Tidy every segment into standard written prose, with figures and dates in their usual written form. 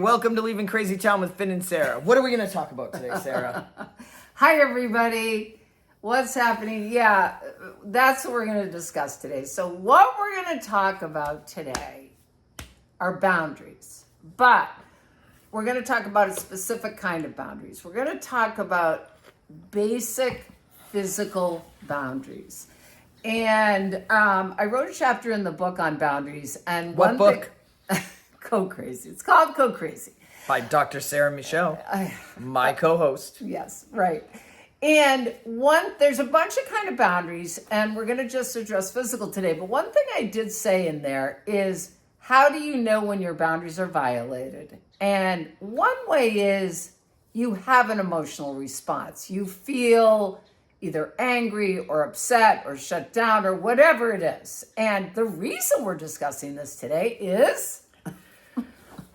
Welcome to Leaving CrazyTown with Finn and Sarah. What are we going to talk about today, Sarah? Hi, everybody. What's happening? Yeah, that's what we're going to discuss today. So what we're going to talk about today are boundaries. But we're going to talk about a specific kind of boundaries. We're going to talk about basic physical boundaries. And I wrote a chapter in the book on boundaries. And What book? Co-Crazy. It's called Co-Crazy. By Dr. Sarah Michelle, my co-host. Yes, right. And there's a bunch of kind of boundaries, and we're going to just address physical today. But one thing I did say in there is, how do you know when your boundaries are violated? And one way is you have an emotional response. You feel either angry or upset or shut down or whatever it is. And the reason we're discussing this today is...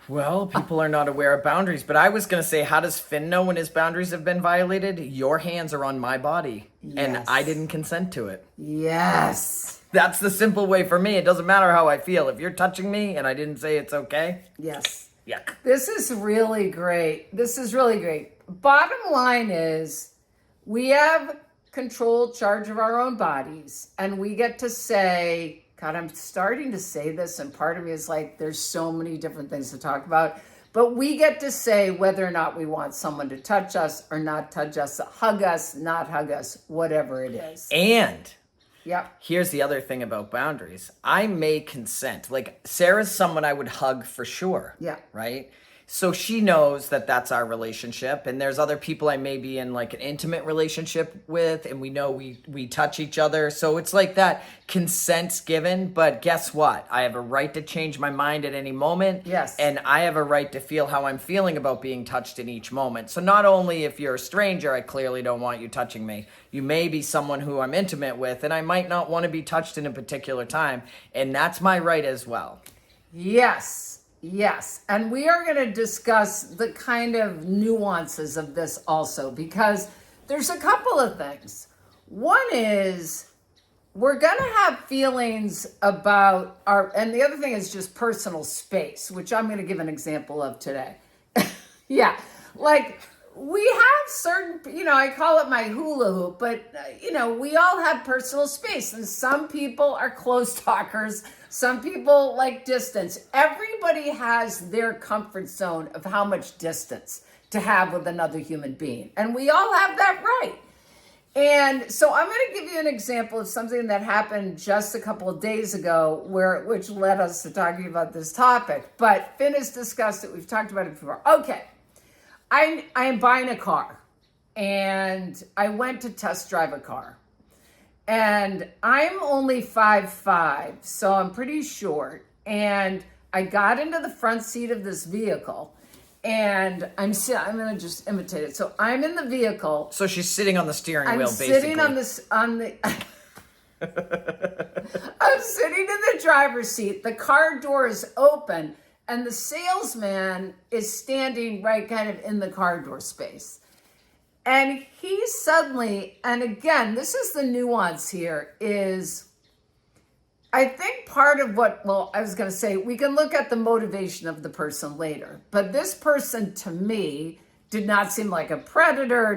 Well, people are not aware of boundaries, but I was going to say, how does Finn know when his boundaries have been violated? Your hands are on my body, and I didn't consent to it. Yes. That's the simple way for me. It doesn't matter how I feel. If you're touching me and I didn't say it's okay. Yes. Yuck. This is really great. This is really great. Bottom line is, we have control, charge of our own bodies, and we get to say... God, I'm starting to say this, and part of me is like, there's so many different things to talk about. But we get to say whether or not we want someone to touch us or not touch us, hug us, not hug us, whatever it is. And yep. Here's the other thing about boundaries. I may consent. Like, Sarah's someone I would hug for sure. Yeah. Right? So she knows that that's our relationship, and there's other people I may be in like an intimate relationship with, and we know we touch each other. So it's like that consent's given, but guess what? I have a right to change my mind at any moment. Yes. And I have a right to feel how I'm feeling about being touched in each moment. So not only if you're a stranger, I clearly don't want you touching me. You may be someone who I'm intimate with, and I might not want to be touched in a particular time, and that's my right as well. Yes. Yes, and we are going to discuss the kind of nuances of this also, because there's a couple of things. One is we're going to have feelings about and the other thing is just personal space, which I'm going to give an example of today. Yeah, like we have certain, I call it my hula hoop, but, we all have personal space, and some people are close talkers. Some people like distance. Everybody has their comfort zone of how much distance to have with another human being. And we all have that right. And so I'm going to give you an example of something that happened just a couple of days ago, which led us to talking about this topic. But Finn has discussed it. We've talked about it before. Okay. I am buying a car, and I went to test drive a car. And I'm only 5'5", so I'm pretty short. And I got into the front seat of this vehicle, and I'm going to just imitate it. So I'm in the vehicle. So she's sitting on the steering wheel, basically. I'm sitting I'm sitting in the driver's seat. The car door is open, and the salesman is standing right kind of in the car door space. And he suddenly, and again, this is the nuance here, is I think part of I was going to say, we can look at the motivation of the person later. But this person, to me, did not seem like a predator,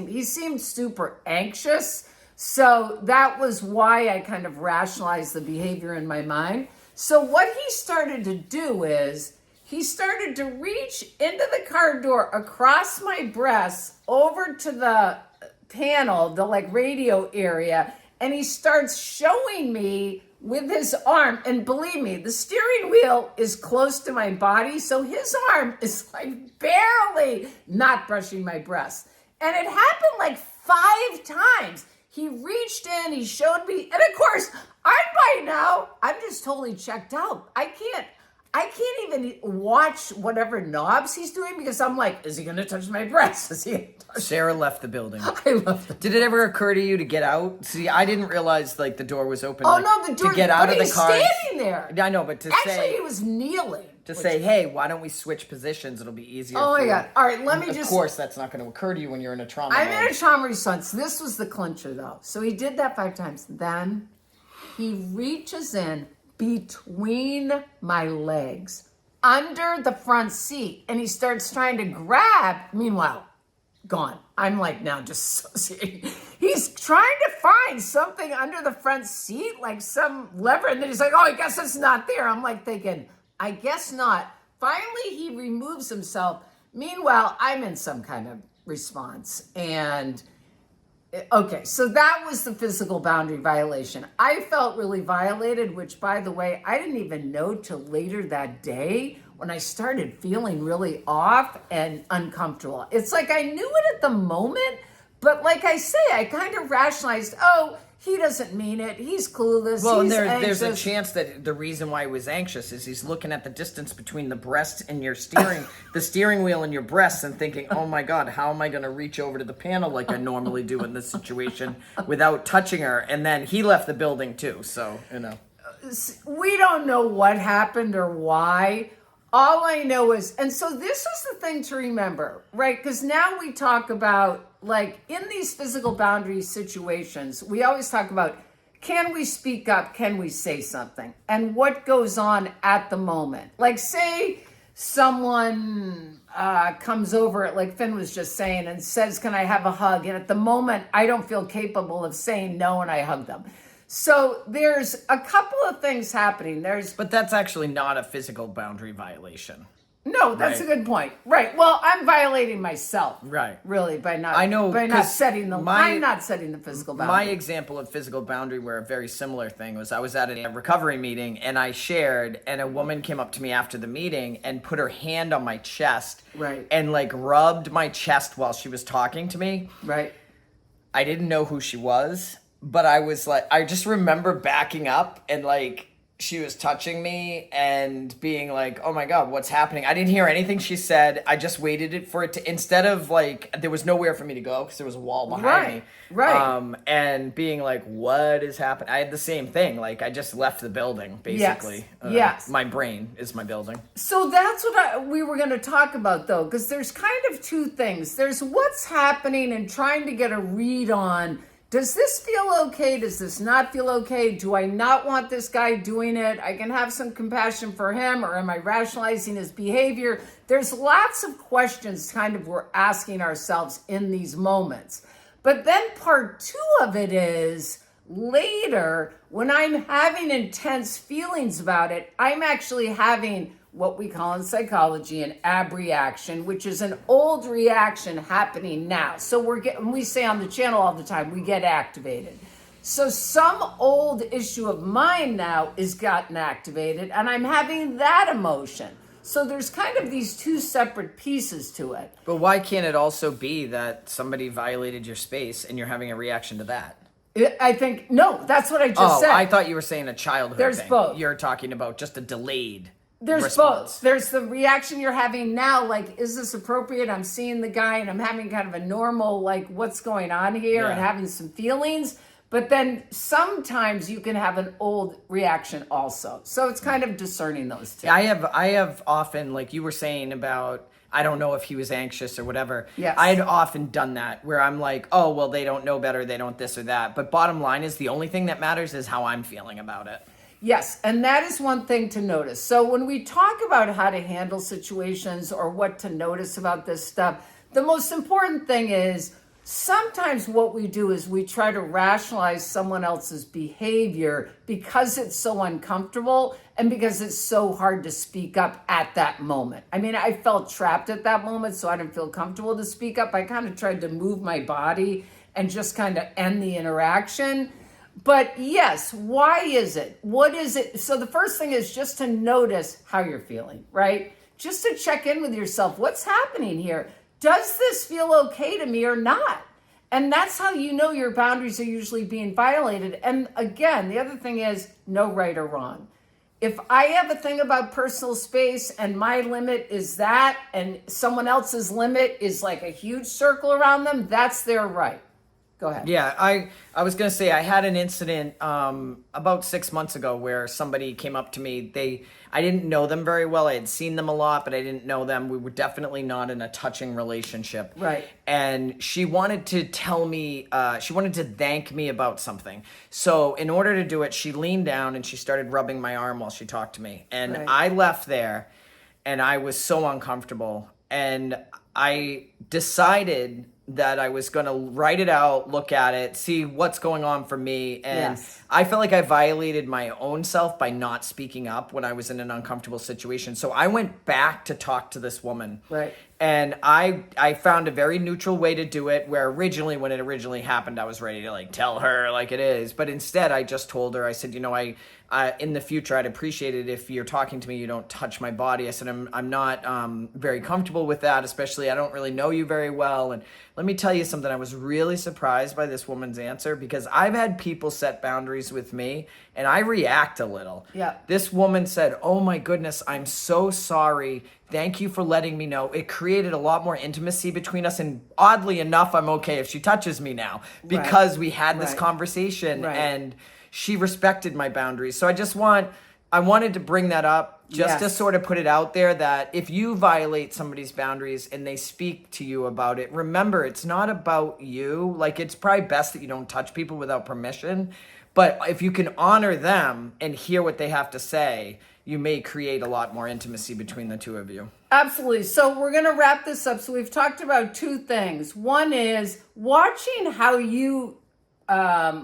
he seemed super anxious. So that was why I kind of rationalized the behavior in my mind. So what he started to do is, he started to reach into the car door across my breast over to the panel, the radio area, and he starts showing me with his arm. And believe me, the steering wheel is close to my body, so his arm is like barely not brushing my breast. And it happened like 5 times. He reached in, he showed me, and of course, I'm just totally checked out. I can't even watch whatever knobs he's doing because I'm like, is he going to touch my breast? Sarah left the building. I left the building. Did it ever occur to you to get out? See, I didn't realize the door was open. Oh, no, the door. To get out of the car. He's standing there. I know, but Actually, he was kneeling. Say, hey, why don't we switch positions? It'll be easier. Oh my God. All right, let me Of course, that's not going to occur to you when you're in a trauma. I'm in a trauma response. This was the clincher, though. So he did that 5 times. Then he reaches in between my legs. under the front seat and he starts trying to grab. Meanwhile, gone. I'm like now dissociating. He's trying to find something under the front seat, like some lever. And then he's like, oh, I guess it's not there. I'm like thinking, I guess not. Finally, he removes himself. Meanwhile, I'm in some kind of response. And okay, so that was the physical boundary violation. I felt really violated, which, by the way, I didn't even know till later that day when I started feeling really off and uncomfortable. It's like I knew it at the moment, but like I say, I kind of rationalized, oh, he doesn't mean it. He's clueless. Well, he's and anxious. there's a chance that the reason why he was anxious is he's looking at the distance between the breast and your steering, the steering wheel and your breasts, and thinking, "Oh my God, how am I going to reach over to the panel like I normally do in this situation without touching her?" And then he left the building too, so We don't know what happened or why. All I know is, and so this is the thing to remember, right? Because now we talk about, like, in these physical boundary situations, we always talk about, can we speak up? Can we say something? And what goes on at the moment? Like, say someone comes over, like Finn was just saying, and says, can I have a hug? And at the moment, I don't feel capable of saying no, and I hug them. So there's a couple of things happening. But that's actually not a physical boundary violation. No, that's a good point. Right. Well, I'm violating myself. Right. Really, by not. I know, by not setting the. I'm not setting the physical boundary. My example of physical boundary, where a very similar thing was, I was at a recovery meeting and I shared, and a woman came up to me after the meeting and put her hand on my chest, right, and like rubbed my chest while she was talking to me. Right. I didn't know who she was. But I was like, I just remember backing up and like she was touching me and being like, oh my God, what's happening? I didn't hear anything she said. I just waited for it to, instead of like, there was nowhere for me to go because there was a wall behind me. Right. And being like, what is happening? I had the same thing. Like, I just left the building, basically. Yes. My brain is my building. So that's what we were going to talk about, though, because there's kind of two things. There's what's happening and trying to get a read on, does this feel okay? Does this not feel okay? Do I not want this guy doing it? I can have some compassion for him, or am I rationalizing his behavior? There's lots of questions kind of we're asking ourselves in these moments. But then part two of it is later, when I'm having intense feelings about it, I'm actually having what we call in psychology an abreaction, which is an old reaction happening now. So we say on the channel all the time, we get activated. So some old issue of mine now is gotten activated, and I'm having that emotion. So there's kind of these two separate pieces to it. But why can't it also be that somebody violated your space and you're having a reaction to that? I think, no, that's what I just said. I thought you were saying a childhood There's thing. both. You're talking about just a delayed There's response. both. There's the reaction you're having now, like, is this appropriate? I'm seeing the guy and I'm having kind of a normal, like, what's going on here, and having some feelings. But then sometimes you can have an old reaction also. So it's kind of discerning those two. I have often, like you were saying about, I don't know if he was anxious or whatever. Yes. I'd often done that where I'm like, oh, well, they don't know better. They don't this or that. But bottom line is, the only thing that matters is how I'm feeling about it. Yes, and that is one thing to notice. So when we talk about how to handle situations or what to notice about this stuff, the most important thing is sometimes what we do is we try to rationalize someone else's behavior because it's so uncomfortable and because it's so hard to speak up at that moment. I mean, I felt trapped at that moment, so I didn't feel comfortable to speak up. I kind of tried to move my body and just kind of end the interaction. But yes, why is it? What is it? So the first thing is just to notice how you're feeling, right? Just to check in with yourself. What's happening here? Does this feel okay to me or not? And that's how you know your boundaries are usually being violated. And again, the other thing is no right or wrong. If I have a thing about personal space and my limit is that, and someone else's limit is like a huge circle around them, that's their right. Go ahead. Yeah, I was going to say, I had an incident about 6 months ago where somebody came up to me. I didn't know them very well. I had seen them a lot, but I didn't know them. We were definitely not in a touching relationship. Right. And she wanted to tell me, she wanted to thank me about something. So in order to do it, she leaned down and she started rubbing my arm while she talked to me. And Right. I left there. and I was so uncomfortable. And I decided that I was going to write it out, look at it, see what's going on for me. And I felt like I violated my own self by not speaking up when I was in an uncomfortable situation. So I went back to talk to this woman. Right. And I found a very neutral way to do it, where originally, when it originally happened, I was ready to like tell her like it is. But instead, I just told her, I said, you know, I in the future, I'd appreciate it if you're talking to me, you don't touch my body. I said, I'm not very comfortable with that, especially I don't really know you very well. And let me tell you something, I was really surprised by this woman's answer, because I've had people set boundaries with me and I react a little. Yeah. This woman said, oh my goodness, I'm so sorry. Thank you for letting me know. It created a lot more intimacy between us. And oddly enough, I'm okay if she touches me now, because we had this conversation and she respected my boundaries. So I wanted to bring that up just to sort of put it out there that if you violate somebody's boundaries and they speak to you about it, remember, it's not about you. Like, it's probably best that you don't touch people without permission. But if you can honor them and hear what they have to say, you may create a lot more intimacy between the two of you. Absolutely. So we're going to wrap this up. So we've talked about two things. One is watching how you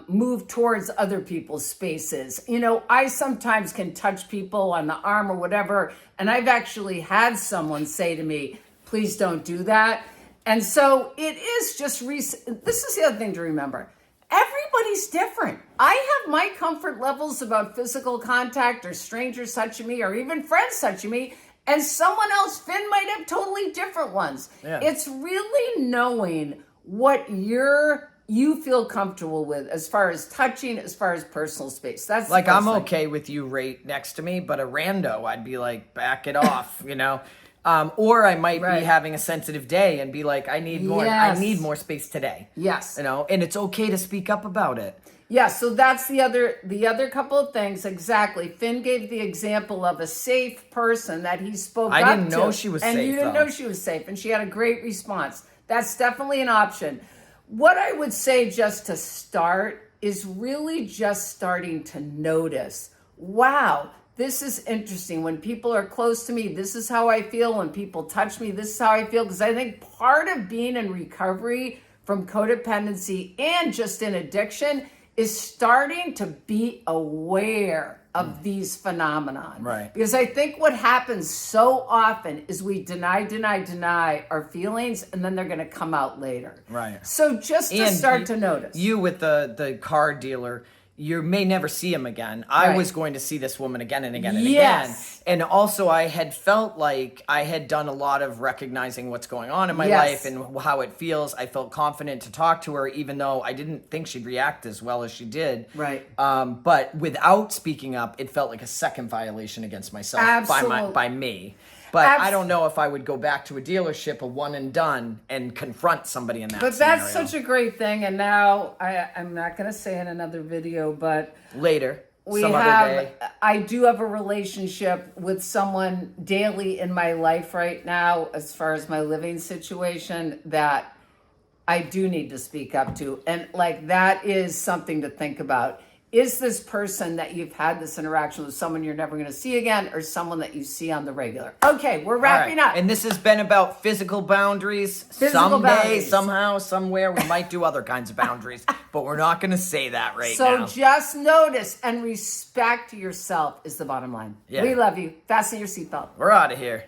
move towards other people's spaces. You know, I sometimes can touch people on the arm or whatever, and I've actually had someone say to me, please don't do that. And so it is just this is the other thing to remember. Everybody's different. I have my comfort levels about physical contact or strangers touching me or even friends touching me, and someone else, Finn, might have totally different ones. Yeah. It's really knowing what you feel comfortable with as far as touching, as far as personal space. That's like, I'm okay with you right next to me, but a rando, I'd be like, back it off, you know? Or I might be having a sensitive day and be like, I need more space today. Yes. You know, and it's okay to speak up about it. Yeah, so that's the other couple of things. Exactly. Finn gave the example of a safe person that he spoke up to. I didn't know she was safe, and you didn't know she was safe, and she had a great response. That's definitely an option. What I would say just to start is really just starting to notice, wow, this is interesting. When people are close to me, this is how I feel. When people touch me, this is how I feel. Because I think part of being in recovery from codependency and just in addiction is starting to be aware of these phenomenon. Right. Because I think what happens so often is we deny our feelings, and then they're going to come out later. Right. So just to start to notice. You with the car dealer, you may never see him again. I was going to see this woman again and again and again. And also I had felt like I had done a lot of recognizing what's going on in my life and how it feels. I felt confident to talk to her, even though I didn't think she'd react as well as she did. Right. But without speaking up, it felt like a second violation against myself by me. But I don't know if I would go back to a dealership, a one and done, and confront somebody in that scenario. But that's such a great thing. And now I'm not going to say in another video, but later, some other day. I do have a relationship with someone daily in my life right now, as far as my living situation, that I do need to speak up to. And like, that is something to think about. Is this person that you've had this interaction with someone you're never going to see again, or someone that you see on the regular? Okay, we're wrapping up. And this has been about physical boundaries. Someday, somehow, somewhere, we might do other kinds of boundaries, but we're not going to say that now. So just notice and respect yourself is the bottom line. Yeah. We love you. Fasten your seatbelt. We're out of here.